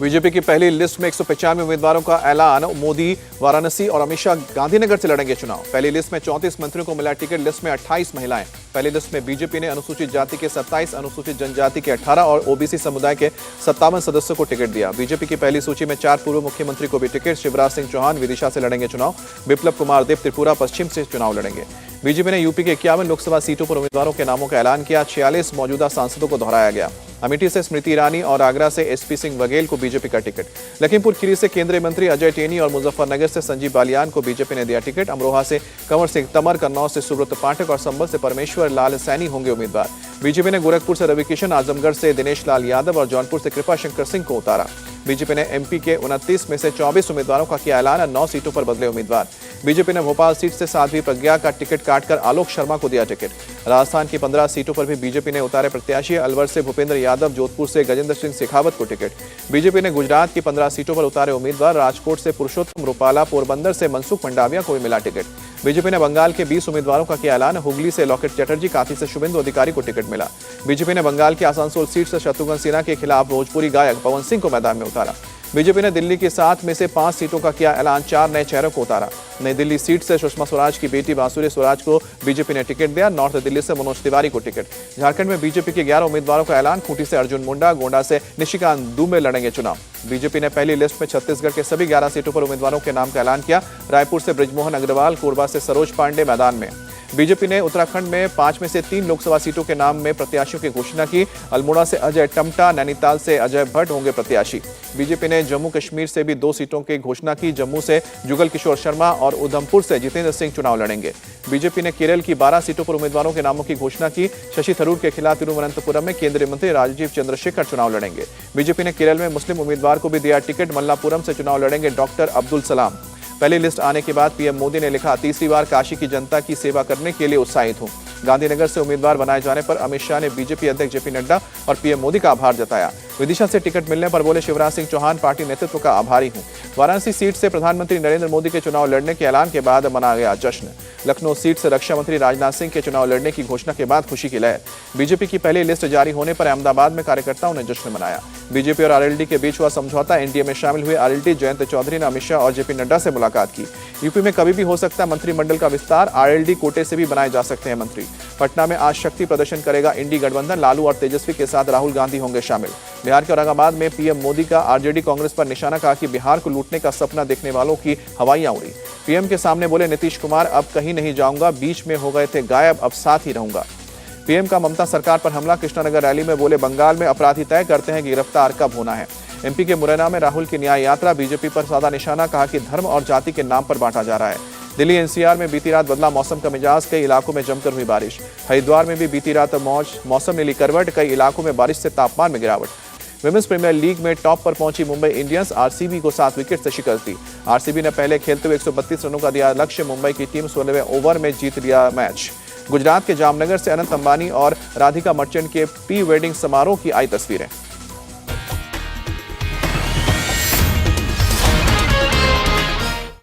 BJP की पहली list में 195 उम्मीदवारों का ऐलान। मोदी वाराणसी और अमित शाह गांधीनगर से लड़ेंगे चुनाव। पहली लिस्ट में 34 मंत्रियों को मिला टिकट, लिस्ट में 28 महिलाएं। पहली लिस्ट में बीजेपी ने अनुसूचित जाति के 27, अनुसूचित जनजाति के 18 और ओबीसी समुदाय के 57 सदस्यों को टिकट दिया। बीजेपी की पहली सूची में 4 पूर्व मुख्यमंत्री को भी टिकट। शिवराज सिंह चौहान विदिशा से लड़ेंगे चुनाव। बिप्लब कुमार देव त्रिपुरा पश्चिम से चुनाव लड़ेंगे। बीजेपी ने यूपी के 51 लोकसभा सीटों पर उम्मीदवारों के नामों का ऐलान किया। 46 मौजूदा सांसदों को दोहराया गया। अमेठी से स्मृति ईरानी और आगरा से एसपी सिंह बघेल को बीजेपी का टिकट। लखीमपुर खीरी से केंद्रीय मंत्री अजय टेनी और मुजफ्फरनगर से संजीव बालियान को बीजेपी ने दिया टिकट। अमरोहा से कंवर सिंह तंवर, कन्नौज से सुब्रत पाठक और संभल से परमेश्वर लाल सैनी होंगे उम्मीदवार। बीजेपी ने गोरखपुर से रविकिशन, आजमगढ़ से दिनेश लाल यादव और जौनपुर से कृपा शंकर सिंह को उतारा। बीजेपी ने एमपी के 29 में से 24 उम्मीदवारों का किया ऐलान। 9 सीटों पर बदले उम्मीदवार। बीजेपी ने भोपाल सीट से साध्वी प्रज्ञा का टिकट काटकर आलोक शर्मा को दिया टिकट। राजस्थान की 15 सीटों पर भी बीजेपी ने उतारे प्रत्याशी। अलवर से भूपेंद्र यादव, जोधपुर से गजेंद्र सिंह शेखावत को टिकट। बीजेपी ने गुजरात की 15 सीटों पर उतारे उम्मीदवार। राजकोट से पुरुषोत्तम रूपाला, पोरबंदर से मनसुख मंडाविया को भी मिला टिकट। बीजेपी ने बंगाल के 20 उम्मीदवारों का किया ऐलान। हुगली से लॉकेट चटर्जी, काथी से शुभेंदु अधिकारी को टिकट मिला। बीजेपी ने बंगाल की आसनसोल सीट से शत्रुघ्न सिन्हा के खिलाफ भोजपुरी गायक पवन सिंह को मैदान में उतारा। बीजेपी ने दिल्ली की 7 में से 5 सीटों का किया ऐलान। 4 नए चेहरों को उतारा। नई दिल्ली सीट से सुषमा स्वराज की बेटी बांसुरी स्वराज को बीजेपी ने टिकट दिया। नॉर्थ दिल्ली से मनोज तिवारी को टिकट। झारखंड में बीजेपी के 11 उम्मीदवारों का ऐलान। खूंटी से अर्जुन मुंडा, गोंडा से निशिकांत दुबे लड़ेंगे चुनाव। बीजेपी ने पहली लिस्ट में छत्तीसगढ़ के सभी 11 सीटों पर उम्मीदवारों के नाम का ऐलान किया। रायपुर से बृजमोहन अग्रवाल, कोरबा से सरोज पांडे मैदान में। बीजेपी ने उत्तराखंड में 5 में से 3 लोकसभा सीटों के नाम में प्रत्याशियों की घोषणा की। अल्मोड़ा से अजय टमटा, नैनीताल से अजय भट्ट होंगे प्रत्याशी। बीजेपी ने जम्मू कश्मीर से भी 2 सीटों की घोषणा की। जम्मू से जुगल किशोर शर्मा और उधमपुर से जितेंद्र सिंह चुनाव लड़ेंगे। बीजेपी ने केरल की 12 सीटों पर उम्मीदवारों के नामों की घोषणा की। शशि थरूर के खिलाफ तिरुवनंतपुरम में केंद्रीय मंत्री राजीव चंद्रशेखर चुनाव लड़ेंगे। बीजेपी ने केरल में मुस्लिम उम्मीदवार को भी दिया टिकट। मल्लापुरम से चुनाव लड़ेंगे डॉक्टर अब्दुल सलाम। पहली लिस्ट आने के बाद पीएम मोदी ने लिखा, तीसरी बार काशी की जनता की सेवा करने के लिए उत्साहित हूं। गांधीनगर से उम्मीदवार बनाए जाने पर अमित शाह ने बीजेपी अध्यक्ष जेपी नड्डा और पीएम मोदी का आभार जताया। विदिशा से टिकट मिलने पर बोले शिवराज सिंह चौहान, पार्टी नेतृत्व का आभारी हूं। वाराणसी सीट से प्रधानमंत्री नरेंद्र मोदी के चुनाव लड़ने के ऐलान के बाद मनाया गया जश्न। लखनऊ सीट से रक्षा मंत्री राजनाथ सिंह के चुनाव लड़ने की घोषणा के बाद खुशी की लहर। बीजेपी की पहली लिस्ट जारी होने पर अहमदाबाद में कार्यकर्ताओं ने जश्न मनाया। बीजेपी और आरएलडी के बीच हुआ समझौता। एनडीए में शामिल हुए आरएलडी जयंत चौधरी ने अमित शाह और जेपी नड्डा से मुलाकात की। यूपी में कभी भी हो सकता है मंत्रिमंडल का विस्तार। आरएलडी कोटे से भी बनाए जा सकते हैं मंत्री। पटना में आज शक्ति प्रदर्शन करेगा इंडी गठबंधन। लालू और तेजस्वी के साथ राहुल गांधी होंगे शामिल। बिहार के औरंगाबाद में पीएम मोदी का आरजेडी कांग्रेस पर निशाना, कहा कि बिहार को लूटने का सपना देखने वालों की हवाइयां उड़ी। पीएम के सामने बोले नीतीश कुमार, अब कहीं नहीं जाऊंगा, बीच में हो गए थे गायब, अब साथ ही रहूंगा। पीएम का ममता सरकार पर हमला। कृष्णानगर रैली में बोले, बंगाल में अपराधी तय करते हैं कि गिरफ्तार कब होना है। एमपी के मुरैना में राहुल की न्याय यात्रा। बीजेपी पर साधा निशाना, कहा कि धर्म और जाति के नाम पर बांटा जा रहा है। दिल्ली एनसीआर में बीती रात बदला मौसम का मिजाज। कई इलाकों में जमकर हुई बारिश। हरिद्वार में भी बीती रात मौसम ने ली करवट। कई इलाकों में बारिश से तापमान में गिरावट। विमेंस प्रीमियर लीग में टॉप पर पहुंची मुंबई इंडियंस। आरसीबी को 7 विकेट से शिकस्त दी। आरसीबी ने पहले खेलते हुए 132 रनों का दिया लक्ष्य। मुंबई की टीम 16वें ओवर में जीत लिया मैच। गुजरात के जामनगर से अनंत अंबानी और राधिका मर्चेंट के प्री वेडिंग समारोह की आई तस्वीरें।